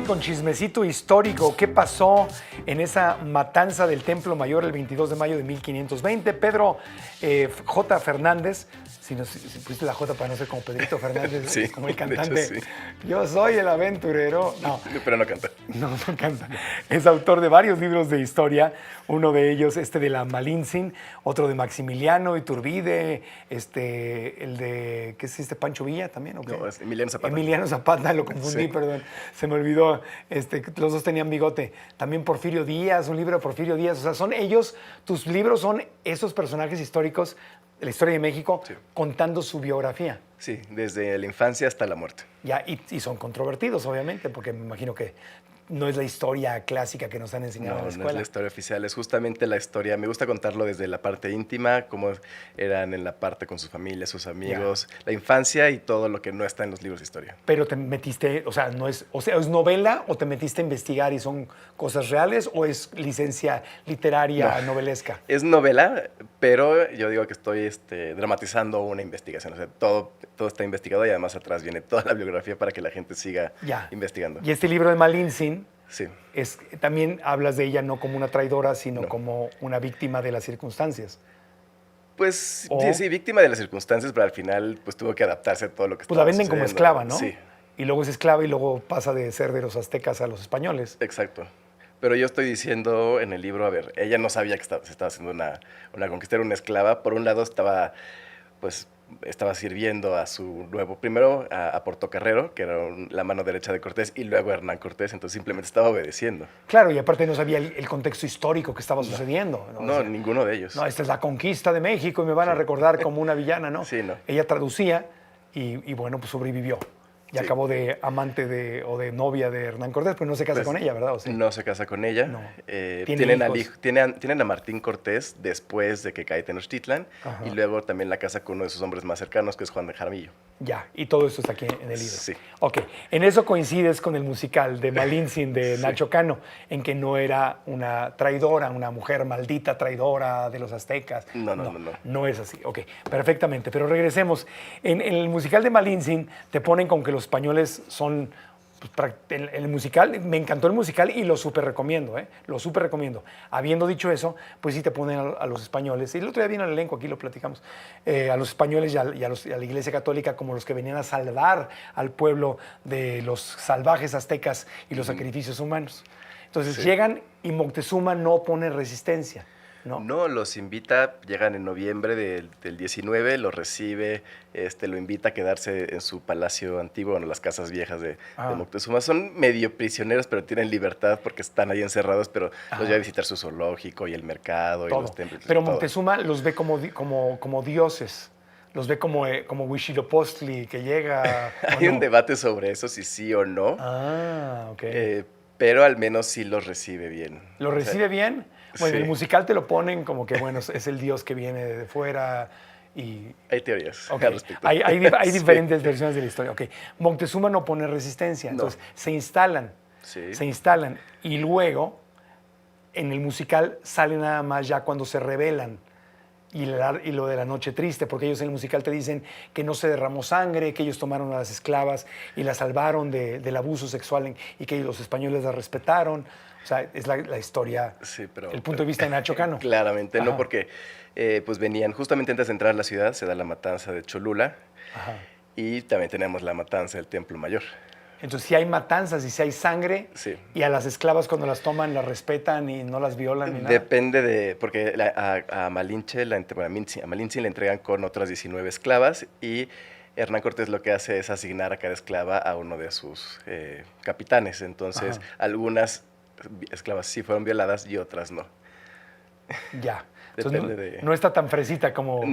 con chismecito histórico. ¿Qué pasó en esa matanza del Templo Mayor el 22 de mayo de 1520? Pedro J. Fernández, si pusiste la J para no ser como Pedrito Fernández, Sí, como el de cantante. hecho, sí. Yo soy el aventurero. No, Pero no canta. no canta. Es autor de varios libros de historia. Uno de ellos, de la Malintzin, otro de Maximiliano Iturbide, el de, ¿qué es Pancho Villa también? ¿O qué? No, es Emiliano Zapata. Emiliano Zapata, lo confundí, Sí. perdón. Se me olvidó. Los dos tenían bigote. También Porfirio Díaz, un libro de Porfirio Díaz. O sea, son ellos, tus libros son esos personajes históricos de la historia de México, Sí. contando su biografía. Sí, desde la infancia hasta la muerte. Ya, y son controvertidos, obviamente, porque me imagino que no es la historia clásica que nos han enseñado No, en la no es escuela. la historia oficial, es justamente la historia. Me gusta contarlo desde la parte íntima, cómo eran en la parte con su familia, sus amigos, la infancia y todo lo que no está en los libros de historia. Pero te metiste, o sea, ¿es novela o te metiste a investigar y son cosas reales o es licencia literaria No. novelesca? Es novela, pero yo digo que estoy dramatizando una investigación. O sea, todo está investigado y además atrás viene toda la biografía para que la gente siga Ya. investigando. Y este libro de Malintzin, Sí. también hablas de ella no como una traidora, sino No. como una víctima de las circunstancias. Pues O- sí, víctima de las circunstancias, pero al final pues tuvo que adaptarse a todo lo que Pues la estaba venden como sucediendo. esclava, ¿no? Sí, Y luego es esclava y luego pasa de ser de los aztecas a los españoles. exacto. Pero yo estoy diciendo en el libro, a ver, ella no sabía que se estaba haciendo una conquista, era una esclava. Por un lado estaba sirviendo a su nuevo, primero a Portocarrero, que era la mano derecha de Cortés, y luego a Hernán Cortés, entonces simplemente estaba obedeciendo. Claro, y aparte no sabía el contexto histórico que estaba sucediendo. No, O sea, ninguno de ellos. no, esta es la conquista de México y me van a recordar como una villana, ¿no? Sí, no. Ella traducía y bueno, pues sobrevivió. Y Sí. acabó de amante o de novia de Hernán Cortés, pero no se casa Pues, con ella, ¿verdad? ¿O sí? No se casa con ella. No. Tienen, hijos. tienen a Martín Cortés después de que cae Tenochtitlan Ajá. y luego también la casa con uno de sus hombres más cercanos, que es Juan de Jaramillo. Ya, y todo esto está aquí en el libro. Sí. Ok, en eso coincides con el musical de Malintzin de Sí. Nacho Cano, en que no era una traidora, una mujer maldita traidora de los aztecas. No. No es así, ok, perfectamente. Pero regresemos. En el musical de Malintzin te ponen con que los españoles son... pues, en el musical, me encantó el musical y lo súper recomiendo, lo súper recomiendo. Habiendo dicho eso, pues sí te ponen a los españoles, y el otro día vino el elenco, aquí lo platicamos, a los españoles y a la Iglesia Católica como los que venían a salvar al pueblo de los salvajes aztecas y los sacrificios humanos. Entonces Sí. llegan y Moctezuma no pone resistencia, ¿no? No, los invita, llegan en noviembre del 19, lo recibe, lo invita a quedarse en su palacio antiguo, en las casas viejas de Moctezuma. Son medio prisioneros, pero tienen libertad porque están ahí encerrados, pero los lleva a visitar su zoológico y el mercado Todo. y los templos. Pero todo. Moctezuma los ve como dioses, los ve como Huitzilopochtli que llega. ¿o Hay un no? debate sobre eso, si sí o no, Ok. pero al menos sí los recibe bien. ¿Lo O sea, recibe bien? Bueno, en sí. el musical te lo ponen como que, bueno, es el dios que viene de fuera y... Hay teorías Ok, al respecto. hay Sí. diferentes versiones de la historia. Ok, Moctezuma no pone resistencia, No. entonces se instalan Sí. y luego en el musical sale nada más ya cuando se rebelan y lo de la noche triste, porque ellos en el musical te dicen que no se derramó sangre, que ellos tomaron a las esclavas y las salvaron del abuso sexual y que los españoles las respetaron. O sea, es la historia, Sí, pero, el punto de vista de Nacho Cano. Claramente, Ajá. no, porque pues venían justamente antes de entrar a la ciudad, se da la matanza de Cholula Ajá. y también tenemos la matanza del Templo Mayor. Entonces, si hay matanzas y si hay sangre, Sí. y a las esclavas cuando las toman las respetan y no las violan ni nada. Depende porque a Malinche, a Malinche le entregan con otras 19 esclavas y Hernán Cortés lo que hace es asignar a cada esclava a uno de sus capitanes. Entonces, Ajá. algunas esclavas sí fueron violadas y otras no. Ya. Entonces, Depende no está tan fresita como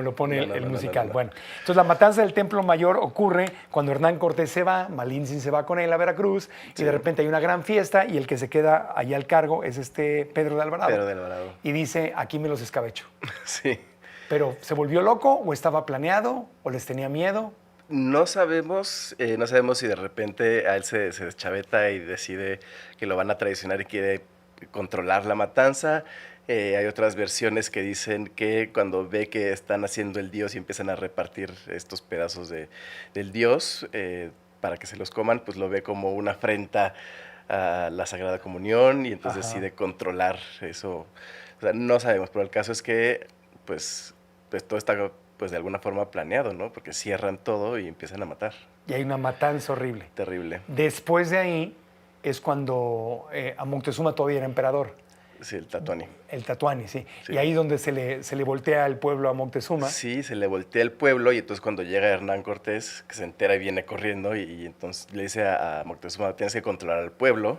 lo pone el musical. No. Bueno, entonces la matanza del Templo Mayor ocurre cuando Hernán Cortés se va, Malintzin se va con él a Veracruz y Sí. de repente hay una gran fiesta y el que se queda allá al cargo es Pedro de Alvarado. Pedro de Alvarado. Y dice, aquí me los escabecho. Sí. Pero ¿se volvió loco o estaba planeado o les tenía miedo? No sabemos si de repente a él se deschaveta y decide que lo van a traicionar y quiere controlar la matanza. Hay otras versiones que dicen que cuando ve que están haciendo el dios y empiezan a repartir estos pedazos del dios, para que se los coman, pues lo ve como una afrenta a la Sagrada Comunión y entonces decide controlar eso. O sea, no sabemos, pero el caso es que pues todo está pues de alguna forma planeado, ¿no? Porque cierran todo y empiezan a matar. Y hay una matanza horrible. Terrible. Después de ahí es cuando a Moctezuma todavía era emperador. Sí, el Tlatoani. El Tlatoani, sí. Sí. Y ahí es donde se le voltea el pueblo a Moctezuma. Sí, se le voltea el pueblo y entonces cuando llega Hernán Cortés, que se entera y viene corriendo y entonces le dice a Moctezuma, tienes que controlar al pueblo.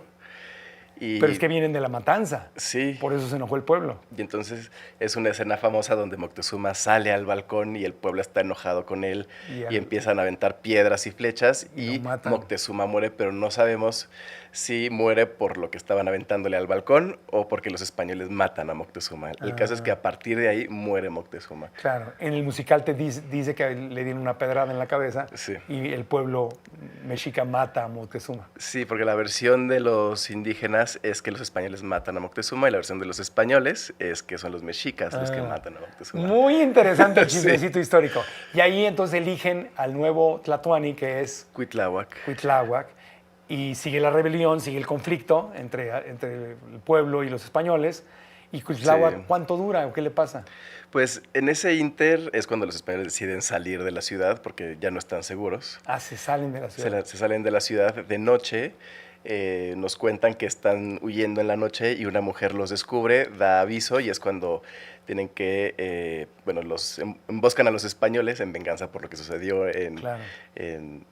Y, Pero es que vienen de la matanza. sí. Por eso se enojó el pueblo. Y entonces es una escena famosa donde Moctezuma sale al balcón y el pueblo está enojado con él y empiezan a aventar piedras y flechas y Moctezuma muere, pero no sabemos si muere por lo que estaban aventándole al balcón o porque los españoles matan a Moctezuma. El caso es que a partir de ahí muere Moctezuma. Claro, en el musical te dice que le dieron una pedrada en la cabeza y el pueblo mexica mata a Moctezuma. Sí, porque la versión de los indígenas es que los españoles matan a Moctezuma y la versión de los españoles es que son los mexicas los que matan a Moctezuma. Muy interesante el chismecito histórico. Y ahí entonces eligen al nuevo Tlatoani, que es Cuitláhuac, y sigue la rebelión, sigue el conflicto entre el pueblo y los españoles. ¿Y Cuitláhuac cuánto dura o qué le pasa? Pues en ese inter es cuando los españoles deciden salir de la ciudad porque ya no están seguros. Ah, se salen de la ciudad. Se salen de la ciudad de noche. Nos cuentan que están huyendo en la noche y una mujer los descubre, da aviso y es cuando tienen que, los emboscan a los españoles en venganza por lo que sucedió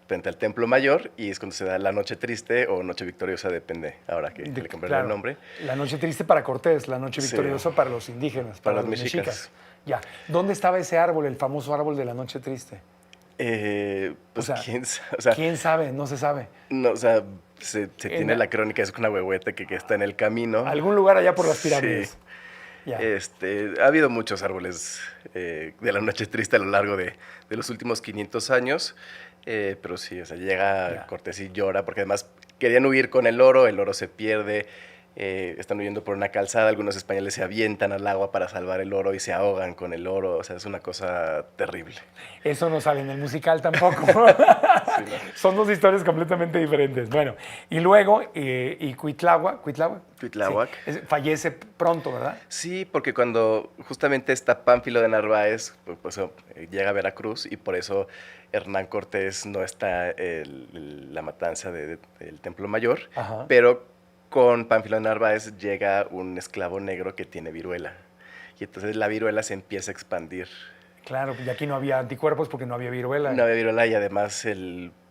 frente al Templo Mayor y es cuando se da la Noche Triste o Noche Victoriosa, depende ahora que le cambiaron el nombre. La Noche Triste para Cortés, la Noche Victoriosa para los indígenas, para los mexicas. Ya. ¿Dónde estaba ese árbol, el famoso árbol de la Noche Triste? Pues ¿quién sabe? No se sabe. No, o sea, se tiene la crónica, es una huehueta que está en el camino. Algún lugar allá por las pirámides. Sí. Ya. Ha habido muchos árboles de la Noche Triste a lo largo de los últimos 500 años, pero sí, o sea, llega Cortés y llora, porque además querían huir con el oro se pierde, están huyendo por una calzada, algunos españoles se avientan al agua para salvar el oro y se ahogan con el oro, o sea, es una cosa terrible. Eso no sale en el musical tampoco. Sí, no. Son dos historias completamente diferentes. Bueno, y luego, Cuitláhuac sí, fallece pronto, ¿verdad? Sí, porque cuando justamente está Pánfilo de Narváez, pues, llega a Veracruz y por eso Hernán Cortés no está en la matanza del Templo Mayor, pero con Pánfilo de Narváez llega un esclavo negro que tiene viruela. Y entonces la viruela se empieza a expandir. Claro, y aquí no había anticuerpos porque no había viruela. No había viruela y además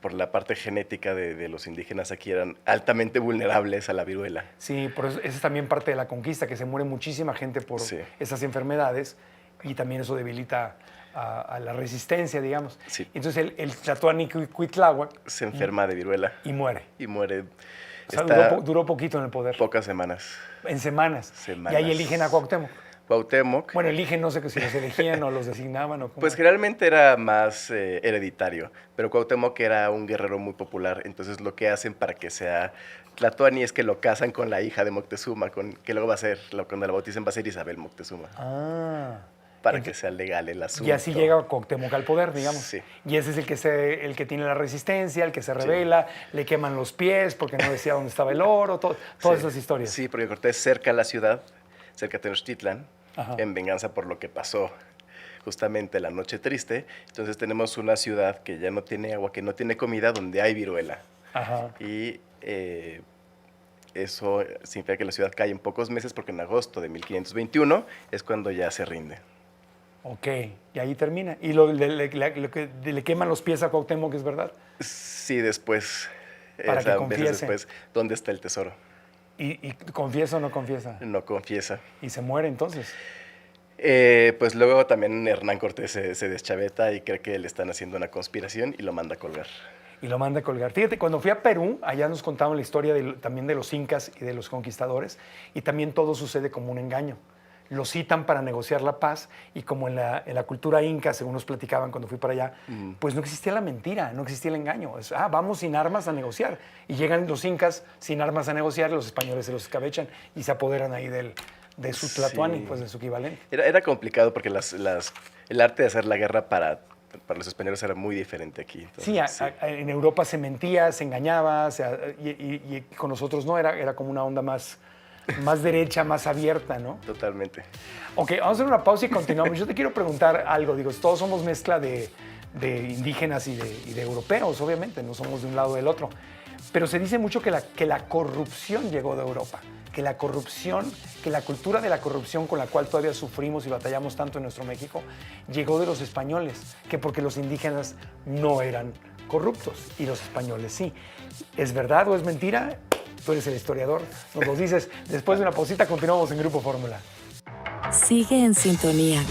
por la parte genética de los indígenas aquí eran altamente vulnerables a la viruela. Sí, por eso, esa es también parte de la conquista, que se muere muchísima gente por esas enfermedades y también eso debilita a la resistencia, digamos. Sí. Entonces el Tlatoani Cuitláhuac se enferma de viruela. Y muere. O sea, duró poquito en el poder. Pocas semanas. En semanas. Y ahí eligen a Cuauhtémoc. Bueno, eligen, no sé si los elegían o los designaban o cómo. Pues generalmente era más hereditario, pero Cuauhtémoc era un guerrero muy popular, entonces lo que hacen para que sea Tlatoani es que lo casan con la hija de Moctezuma, que luego va a ser, cuando la bauticen va a ser Isabel Moctezuma. Para que sea legal el asunto. Y así llega Cuauhtémoc al poder, digamos. Sí. Y ese es el que tiene la resistencia, el que se rebela, le queman los pies porque no decía dónde estaba el oro, todas esas historias. Sí, porque Cortés cerca la ciudad, cerca de Tenochtitlan, en venganza por lo que pasó justamente la Noche Triste. Entonces tenemos una ciudad que ya no tiene agua, que no tiene comida, donde hay viruela. Y eso significa que la ciudad cae en pocos meses porque en agosto de 1521 es cuando ya se rinde. Ok, y ahí termina. ¿Y lo que le queman los pies a Cuauhtémoc es verdad? Sí, después. Para que confiese. Meses después, ¿dónde está el tesoro? ¿Y confiesa o no confiesa? No confiesa. ¿Y se muere entonces? Pues luego también Hernán Cortés se deschaveta y cree que le están haciendo una conspiración y lo manda a colgar. Y lo manda a colgar. Fíjate, cuando fui a Perú, allá nos contaban la historia también de los incas y de los conquistadores, y también todo sucede como un engaño. Los citan para negociar la paz y como en la cultura inca, según nos platicaban cuando fui para allá, pues no existía la mentira, no existía el engaño. Vamos sin armas a negociar. Y llegan los incas sin armas a negociar, los españoles se los escabechan y se apoderan ahí de su Tlatoani, pues de su equivalente. Era complicado porque el arte de hacer la guerra para para los españoles era muy diferente aquí. Entonces, Sí, en Europa se mentía, se engañaba, y con nosotros no, era como una onda más derecha, más abierta, ¿no? Totalmente. Ok, vamos a hacer una pausa y continuamos. Yo te quiero preguntar algo. Digo, todos somos mezcla de indígenas y de europeos, obviamente, no somos de un lado o del otro. Pero se dice mucho que la corrupción llegó de Europa, que la cultura de la corrupción con la cual todavía sufrimos y batallamos tanto en nuestro México, llegó de los españoles, que porque los indígenas no eran corruptos y los españoles sí. ¿Es verdad o es mentira? Tú eres el historiador, nos lo dices. Después de una pausita continuamos en Grupo Fórmula. Sigue en sintonía